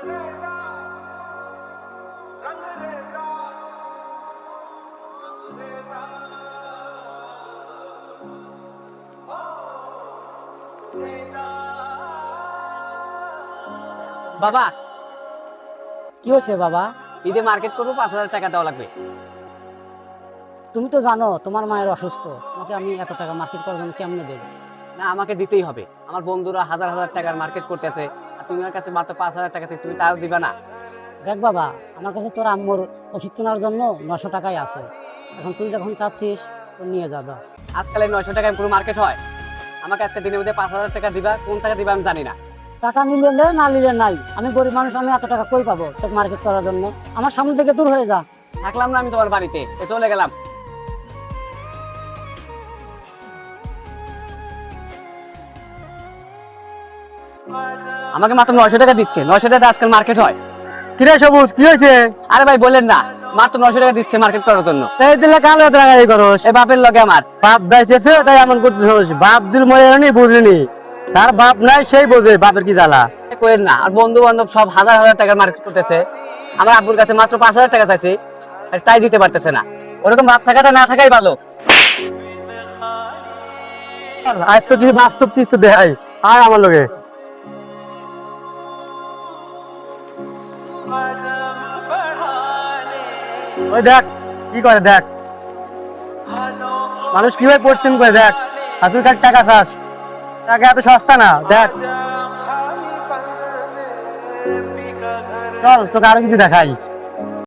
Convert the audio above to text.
বাবা, কি হয়েছে বাবা? ঈদে মার্কেট করবো, 5,000 টাকা দেওয়া লাগবে। তুমি তো জানো তোমার মায়ের অসুস্থ, তোমাকে আমি এত টাকা মার্কেট করার জন্য কেমনে দেবো? না, আমাকে দিতেই হবে। আমার বন্ধুরা হাজার হাজার টাকার মার্কেট করতেছে, আর তুমি আমার কাছে মাত্র 5,000 টাকা তুমি তাও দিবা না? দেখ বাবা, আমার কাছে তোর আম্মুর ওষুধ কেনার জন্য 900 টাকাই আছে। এখন তুই যখন চাচ্ছিস তো নিয়ে যা বাস। আজকাল এই 900 টাকায় পুরো মার্কেট হয়? আমাকে আজকে দিনের মধ্যে 5,000 টাকা দিবা, কোন টাকা দিবা আমি জানি না। টাকা নিলে নে, না নিলে নাই। আমি গরিব মানুষ, আমি এত টাকা কই পাবো তোকে মার্কেট করার জন্য? আমার সামনে থেকে দূর হয়ে যা। থাকলাম না আমি তোমার বাড়িতে, চলে গেলাম। আমাকে মাত্র 900 টাকা দিচ্ছে। 900 টাকা আজকাল মার্কেট হয়? কিরে সবুজ, কি হয়েছে? আরে ভাই বললেন না, মাত্র 900 টাকা দিচ্ছে মার্কেট করার জন্য। এই দিলে কালো টাকা এই করস? এই বাপের লগে আমার বাপ বেঁচেছে তাই এমন করতেছিস। বাপ দিল মরে নি বুঝলিনি, তার বাপ নাই সেই বোঝে বাপের কি জ্বালা। কোয়েন না, আর বন্ধু বান্ধব সব হাজার হাজার টাকার মার্কেট করতেছে। আমার আব্বুর কাছে মাত্র 5,000 টাকা চাইছি, আর তাই দিতে পারতেছে না। ওরকম ভাব থাকাটা না থাকাই ভালো। আজ তো কিছু বাস্তব চিজ তো দেখাই, আর আমার লগে ওই দেখ কি করে, দেখ মানুষ কিভাবে পরিশ্রম করে, দেখ। আর তুই কাছে টাকা চাস, টাকা এত সস্তা না। দেখ চল তোকে আরো কিছু দেখাই।